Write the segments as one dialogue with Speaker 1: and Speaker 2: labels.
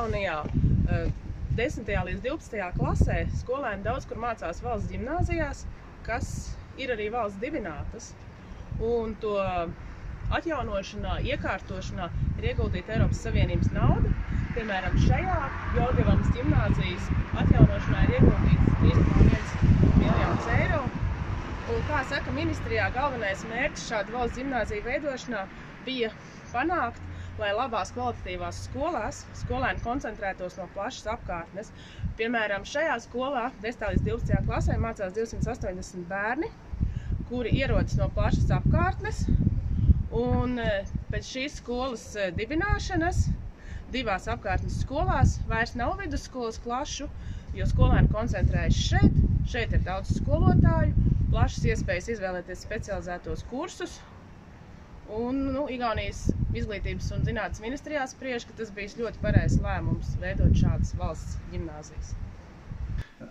Speaker 1: Igaunijā 10. līdz 12. klasē skolēni daudz kur mācās valsts ģimnāzijās, kas ir arī valsts dibinātas. Un to atjaunošanā, iekārtošanā ir ieguldīta Eiropas Savienības nauda. Piemēram, šajā Jelgavas ģimnāzijas atjaunošanā ir ieguldīts 3,1 miljonus eiro. Un, kā saka ministrijā, galvenais mērķis šādu valsts ģimnāziju veidošanā bija panākt, lai labās kvalitatīvās skolās skolēni koncentrētos no plašas apkārtnes. Piemēram, šajā skolā 10. līdz 12. klasē mācās 280 bērni, kuri ierodas no plašas apkārtnes. Un pēc šīs skolas dibināšanas divās apkārtnes skolās vairs nav vidusskolas klašu, jo skolēni koncentrējas šeit. Šeit ir daudz skolotāju, plašas iespējas izvēlēties specializētos kursus. Un Igaunijas izglītības un zinātnes ministrijā spriež, ka tas bijis ļoti pareizs lēmums veidot šādas valsts ģimnāzijas.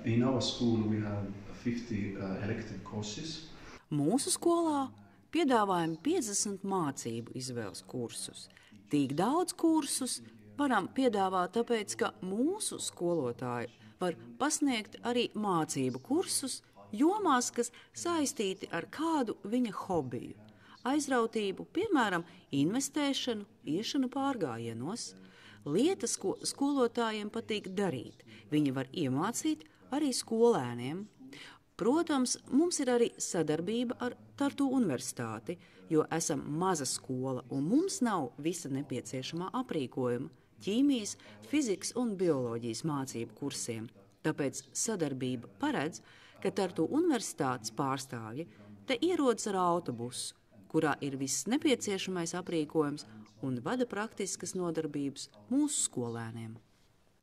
Speaker 2: In our school we have 50 elective courses.
Speaker 3: Mūsu skolā piedāvājam 50 mācību izvēles kursus. Tik daudz kursus varam piedāvāt tāpēc, ka mūsu skolotāji var pasniegt arī mācību kursus jomās, kas saistīti ar kādu viņa hobiju. Aizrautību, piemēram, investēšanu, iešanu pārgājienos, lietas, ko skolotājiem patīk darīt. Viņi var iemācīt arī skolēniem. Protams, mums ir arī sadarbība ar Tartu universitāti, jo esam maza skola un mums nav visa nepieciešamā aprīkojuma ķīmijas, fizikas un bioloģijas mācību kursiem. Tāpēc sadarbība paredz, ka Tartu universitātes pārstāvji te ierodas ar autobusu, kurā ir viss nepieciešamais aprīkojums un vada praktiskas nodarbības mūsu skolēniem.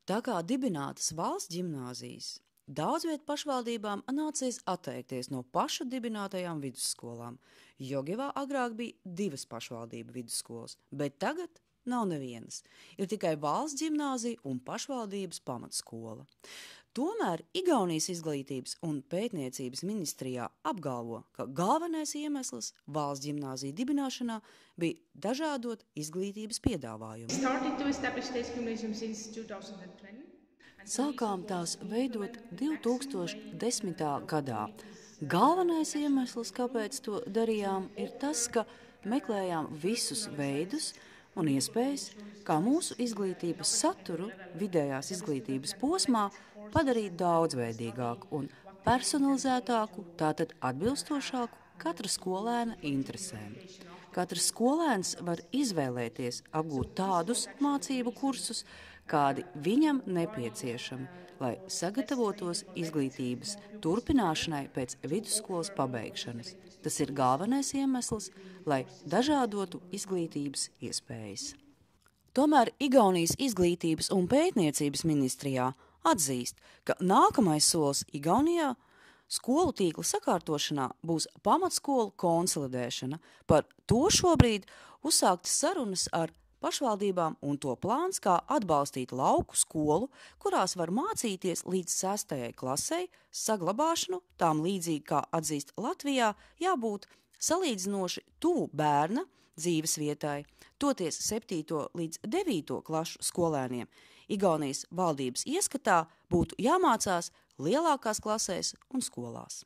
Speaker 3: Tā kā dibinātas valsts ģimnāzijas, daudz vietu pašvaldībām nācies atteikties no pašu dibinātajām vidusskolām. Jelgavā agrāk bija 2 pašvaldību vidusskolas, bet tagad nav nevienas. Ir tikai valsts ģimnāzija un pašvaldības pamatskola. Tomēr Igaunijas izglītības un pētniecības ministrijā apgalvo, ka galvenais iemesls valsts ģimnāziju dibināšanā bija dažādot izglītības piedāvājumu. Sākām tās veidot 2010. gadā. Galvenais iemesls, kāpēc to darījām, ir tas, ka meklējām visus veidus un iespējas, kā mūsu izglītības saturu vidējās izglītības posmā padarīt daudzveidīgāku un personalizētāku, tātad atbilstošāku katra skolēna interesēm. Katrs skolēns var izvēlēties apgūt tādus mācību kursus, kādi viņam nepieciešami, lai sagatavotos izglītības turpināšanai pēc vidusskolas pabeigšanas. Tas ir galvenais iemesls, lai dažādotu izglītības iespējas. Tomēr Igaunijas izglītības un pētniecības ministrijā atzīst, ka nākamais solis Igaunijā skolu tīkla sakārtošanā būs pamatskolu konsolidēšana. Par to šobrīd uzsāktas sarunas ar pašvaldībām un to plāns, kā atbalstīt lauku skolu, kurās var mācīties līdz 6. klasei, saglabāšanu, tām līdzīgi kā atzīst Latvijā, jābūt salīdzinoši tuvu bērna dzīves vietai, toties 7. līdz 9. klašu skolēniem. Igaunijas valdības ieskatā būtu jāmācās lielākās klasēs un skolās.